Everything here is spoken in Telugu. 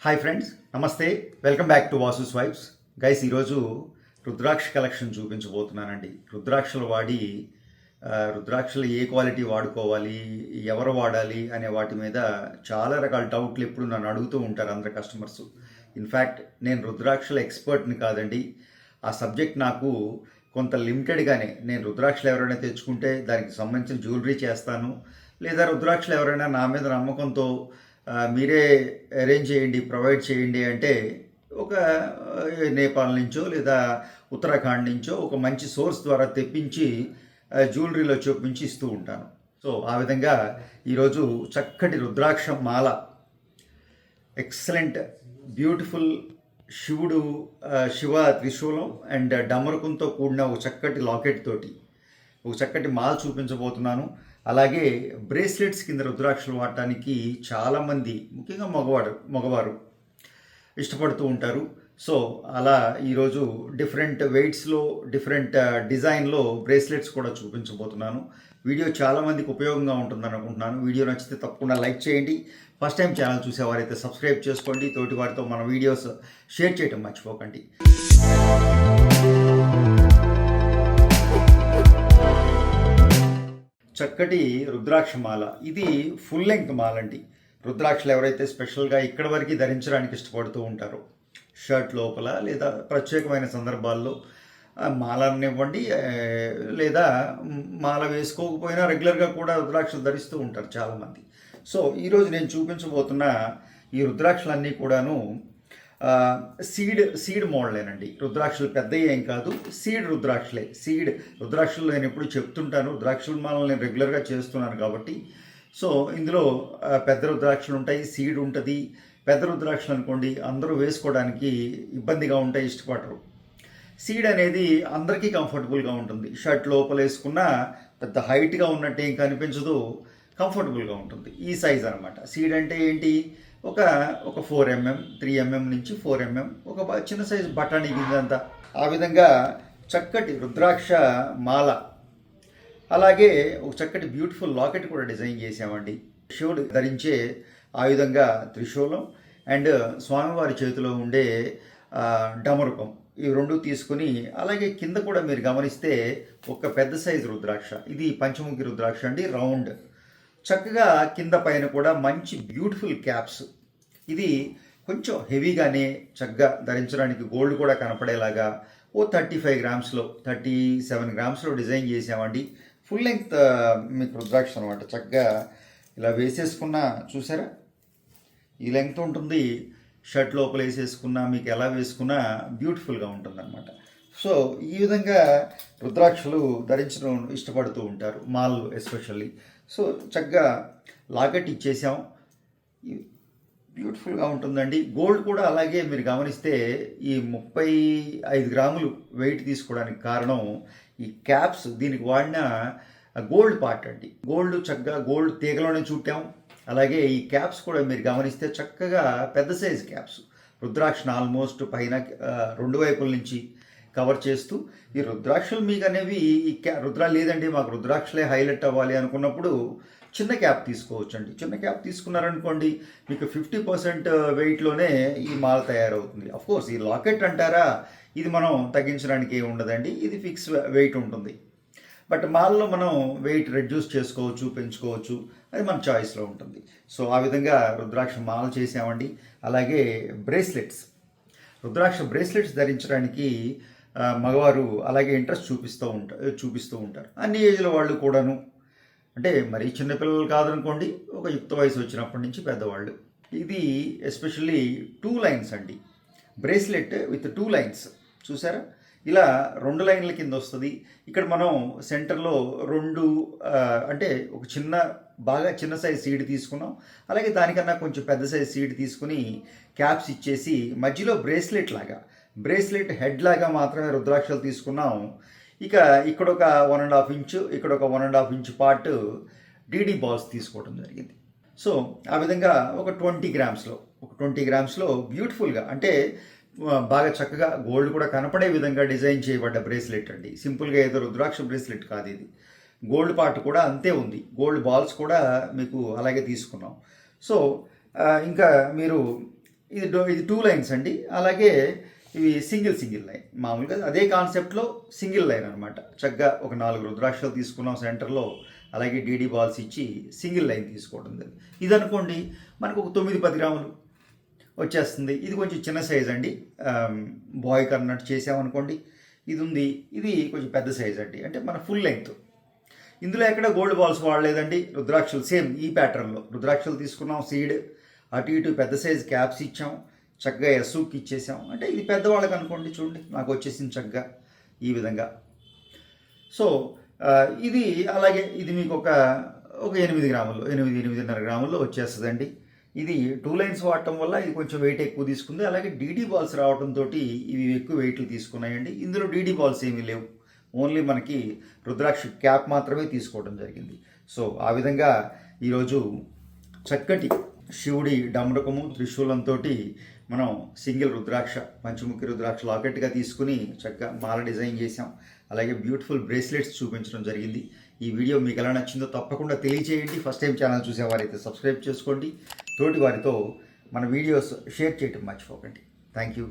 హాయ్ ఫ్రెండ్స్, నమస్తే. Welcome back to Vasu's vibes. Guys, ఈరోజు రుద్రాక్ష కలెక్షన్ చూపించబోతున్నానండి. రుద్రాక్షలు వాడి రుద్రాక్షలు ఏ క్వాలిటీ వాడుకోవాలి, ఎవరు వాడాలి అనే వాటి మీద చాలా రకాల డౌట్లు ఎప్పుడు నన్ను అడుగుతూ ఉంటారు అందరు కస్టమర్స్. ఇన్ఫ్యాక్ట్ నేను రుద్రాక్షల ఎక్స్పర్ట్ని కాదండి. ఆ సబ్జెక్ట్ నాకు కొంత లిమిటెడ్గానే, నేను రుద్రాక్షలు ఎవరైనా తెచ్చుకుంటే దానికి సంబంధించిన జ్యువెలరీ చేస్తాను, లేదా రుద్రాక్షలు ఎవరైనా నా మీద నమ్మకంతో మీరే అరేంజ్ చేయండి, ప్రొవైడ్ చేయండి అంటే ఒక నేపాల్ నుంచో లేదా ఉత్తరాఖండ్ నుంచో ఒక మంచి సోర్స్ ద్వారా తెప్పించి జ్యువెలరీలో చూపించి ఇస్తూ ఉంటాను. సో ఆ విధంగా ఈరోజు చక్కటి రుద్రాక్ష మాల, ఎక్సలెంట్ బ్యూటిఫుల్ శివ త్రిశూలం అండ్ డమరుకంతో కూడిన ఒక చక్కటి లాకెట్ తోటి ఒక చక్కటి మాల చూపించబోతున్నాను. అలాగే బ్రేస్లెట్స్ కింద రుద్రాక్షలు వాడటానికి చాలామంది, ముఖ్యంగా మగవారు ఇష్టపడుతూ ఉంటారు. సో అలా ఈరోజు డిఫరెంట్ వెయిట్స్లో, డిఫరెంట్ డిజైన్లో బ్రేస్లెట్స్ కూడా చూపించబోతున్నాను. వీడియో చాలామందికి ఉపయోగంగా ఉంటుందని అనుకుంటున్నాను. వీడియో నచ్చితే తప్పకుండా లైక్ చేయండి. ఫస్ట్ టైం ఛానల్ చూసేవారైతే సబ్స్క్రైబ్ చేసుకోండి. తోటి వారితో మన వీడియోస్ షేర్ చేయడం మర్చిపోకండి. చక్కటి రుద్రాక్ష మాల, ఇది ఫుల్ లెంగ్త్ మాల అండి. రుద్రాక్షలు ఎవరైతే స్పెషల్గా ఇక్కడ వరకు ధరించడానికి ఇష్టపడుతూ ఉంటారో, షర్ట్ లోపల లేదా ప్రత్యేకమైన సందర్భాల్లో మాలనివ్వండి, లేదా మాల వేసుకోకపోయినా రెగ్యులర్గా కూడా రుద్రాక్షలు ధరిస్తూ ఉంటారు చాలామంది. సో ఈరోజు నేను చూపించబోతున్న ఈ రుద్రాక్షలన్నీ కూడాను సీడ్ మోడలేనండి. రుద్రాక్షలు పెద్దవి ఏం కాదు, సీడ్ రుద్రాక్షలే. సీడ్ రుద్రాక్షలు నేను ఎప్పుడు చెప్తుంటాను, రుద్రాక్షల మాలను నేను రెగ్యులర్గా చేస్తున్నాను కాబట్టి. సో ఇందులో పెద్ద రుద్రాక్షలు ఉంటాయి, సీడ్ ఉంటుంది. పెద్ద రుద్రాక్షలు అనుకోండి అందరూ వేసుకోవడానికి ఇబ్బందిగా ఉంటాయి, ఇష్టపడరు. సీడ్ అనేది అందరికీ కంఫర్టబుల్గా ఉంటుంది. షర్ట్ లోపల వేసుకున్నా పెద్ద హైట్గా ఉన్నట్టు ఏం కనిపించదు, కంఫర్టబుల్గా ఉంటుంది. ఈ సైజ్ అనమాట. సీడ్ అంటే ఏంటి, ఒక 4 mm, 3 mm నుంచి 4 mm, ఒక చిన్న సైజు బఠానీ గింజంతా. ఆ విధంగా చక్కటి రుద్రాక్ష మాల, అలాగే ఒక చక్కటి బ్యూటిఫుల్ లాకెట్ కూడా డిజైన్ చేసామండి. శివుడు ధరించే ఆయుధంగా త్రిశూలం అండ్ స్వామివారి చేతిలో ఉండే డమరుకం, ఈ రెండు తీసుకుని, అలాగే కింద కూడా మీరు గమనిస్తే ఒక పెద్ద సైజు రుద్రాక్ష. ఇది పంచముఖి రుద్రాక్ష అండి, రౌండ్. చక్కగా కింద పైన కూడా మంచి బ్యూటిఫుల్ క్యాప్స్. ఇది కొంచెం హెవీగానే చక్కగా ధరించడానికి గోల్డ్ కూడా కనపడేలాగా 35 గ్రామ్స్లో, 37 గ్రామ్స్లో డిజైన్ చేసామండి. ఫుల్ లెంగ్త్ మీకు రుద్రాక్ష అనమాట. చక్కగా ఇలా వేసేసుకున్నా, చూసారా ఈ లెంగ్త్ ఉంటుంది. షర్ట్ లోపల వేసేసుకున్నా, మీకు ఎలా వేసుకున్నా బ్యూటిఫుల్గా ఉంటుంది అనమాట. సో ఈ విధంగా రుద్రాక్షలు ధరించడం ఇష్టపడుతూ ఉంటారు మాల్ ఎస్పెషల్లీ. సో చక్కగా లాకెట్ ఇచ్చేసాం, బ్యూటిఫుల్గా ఉంటుందండి. గోల్డ్ కూడా అలాగే మీరు గమనిస్తే ఈ 35 గ్రాములు వెయిట్ తీసుకోవడానికి కారణం ఈ క్యాప్స్. దీనికి వాడిన గోల్డ్ పార్ట్ అండి. గోల్డ్ చక్కగా గోల్డ్ తీగలోనే చుట్టాం. అలాగే ఈ క్యాప్స్ కూడా మీరు గమనిస్తే చక్కగా పెద్ద సైజు క్యాప్స్. రుద్రాక్షను ఆల్మోస్ట్ పైన 2 వైపుల నుంచి కవర్ చేస్తూ, ఈ రుద్రాక్షలు మీకు అనేవి రుద్రాలు లేదండి మాకు రుద్రాక్షలే హైలైట్ అవ్వాలి అనుకున్నప్పుడు చిన్న క్యాప్ తీసుకోవచ్చు అండి. చిన్న క్యాప్ తీసుకున్నారనుకోండి మీకు 50% వెయిట్లోనే ఈ మాల తయారవుతుంది. అఫ్కోర్స్ ఈ లాకెట్ అంటారా, ఇది మనం తగ్గించడానికి ఏమి ఉండదండి, ఇది ఫిక్స్ వెయిట్ ఉంటుంది. బట్ మాల్లో మనం వెయిట్ రెడ్యూస్ చేసుకోవచ్చు, పెంచుకోవచ్చు, అది మన చాయిస్లో ఉంటుంది. సో ఆ విధంగా రుద్రాక్ష మాల చేసామండి. అలాగే బ్రేస్లెట్స్, రుద్రాక్ష బ్రేస్లెట్స్ ధరించడానికి మగవారు అలాగే ఇంట్రెస్ట్ చూపిస్తూ ఉంటారు. అన్ని ఏజ్ల వాళ్ళు కూడాను, అంటే మరీ చిన్నపిల్లలు కాదనుకోండి, ఒక యుక్త వయసు వచ్చినప్పటి నుంచి పెద్దవాళ్ళు. ఇది ఎస్పెషల్లీ 2 లైన్స్ అండి. బ్రేస్లెట్ విత్ 2 లైన్స్, చూసారా ఇలా 2 లైన్ల కింద వస్తుంది. ఇక్కడ మనం సెంటర్లో 2 అంటే ఒక బాగా చిన్న సైజ్ సీడ్ తీసుకున్నాం. అలాగే దానికన్నా కొంచెం పెద్ద సైజ్ సీడ్ తీసుకుని క్యాప్స్ ఇచ్చేసి మధ్యలో బ్రేస్లెట్ హెడ్ లాగా మాత్రమే రుద్రాక్షలు తీసుకున్నాం. ఇక ఇక్కడ ఒక 1.5 ఇంచు, ఇక్కడ ఒక 1.5 ఇంచు పార్ట్ డీడీ బాల్స్ తీసుకోవడం జరిగింది. సో ఆ విధంగా ఒక 20 గ్రామ్స్లో బ్యూటిఫుల్గా, అంటే బాగా చక్కగా గోల్డ్ కూడా కనపడే విధంగా డిజైన్ చేయబడ్డ బ్రేస్లెట్ అండి. సింపుల్గా ఏదో రుద్రాక్ష బ్రేస్లెట్ కాదు ఇది. గోల్డ్ పార్ట్ కూడా అంతే ఉంది, గోల్డ్ బాల్స్ కూడా మీకు అలాగే తీసుకున్నాం. సో ఇంకా మీరు ఇది 2 లైన్స్ అండి. అలాగే ఇవి సింగిల్ లైన్, మామూలుగా అదే కాన్సెప్ట్లో సింగిల్ లైన్ అనమాట. చక్కగా ఒక 4 రుద్రాక్షలు తీసుకున్నాం సెంటర్లో, అలాగే డీడీ బాల్స్ ఇచ్చి సింగిల్ లైన్ తీసుకోవడం జరిగింది. ఇది అనుకోండి మనకు ఒక 9-10 గ్రాములు వచ్చేస్తుంది. ఇది కొంచెం చిన్న సైజ్ అండి, బాయ్కి అన్నట్టు చేసామనుకోండి. ఇది ఉంది, ఇది కొంచెం పెద్ద సైజ్ అండి, అంటే మన ఫుల్ లెంగ్త్. ఇందులో ఎక్కడ గోల్డ్ బాల్స్ వాడలేదండి. రుద్రాక్షలు సేమ్ ఈ ప్యాటర్న్లో రుద్రాక్షలు తీసుకున్నాం, సీడ్ అటు ఇటు పెద్ద సైజ్ క్యాప్స్ ఇచ్చాం, చక్కగా ఎస్సూకి ఇచ్చేసాం. అంటే ఇది పెద్దవాళ్ళకి అనుకోండి, చూడండి నాకు వచ్చేసింది చక్కగా ఈ విధంగా. సో ఇది అలాగే ఇది మీకు ఒక 8 గ్రాములు, 8-8.5 గ్రాముల్లో వచ్చేస్తుందండి. ఇది 2 లైన్స్ వాడటం వల్ల ఇది కొంచెం వెయిట్ ఎక్కువ తీసుకుంది. అలాగే డీడీ బాల్స్ రావడంతో ఇవి ఎక్కువ వెయిట్లు తీసుకున్నాయండి. ఇందులో డీడీ బాల్స్ ఏమీ లేవు, ఓన్లీ మనకి రుద్రాక్ష క్యాప్ మాత్రమే తీసుకోవడం జరిగింది. సో ఆ విధంగా ఈరోజు చక్కటి శివుడి డంబరకము త్రిశూలంతో మనం సింగిల్ రుద్రాక్ష, పంచముఖి రుద్రాక్ష లాకెట్గా తీసుకుని చక్కగా మాల డిజైన్ చేసాం. అలాగే బ్యూటిఫుల్ బ్రేస్లెట్స్ చూపించడం జరిగింది. ఈ వీడియో మీకు ఎలా నచ్చిందో తప్పకుండా తెలియజేయండి. ఫస్ట్ టైం ఛానల్ చూసేవారైతే సబ్స్క్రైబ్ చేసుకోండి. తోటి వారితో మన వీడియోస్ షేర్ చేయటం మర్చిపోకండి. Thank you.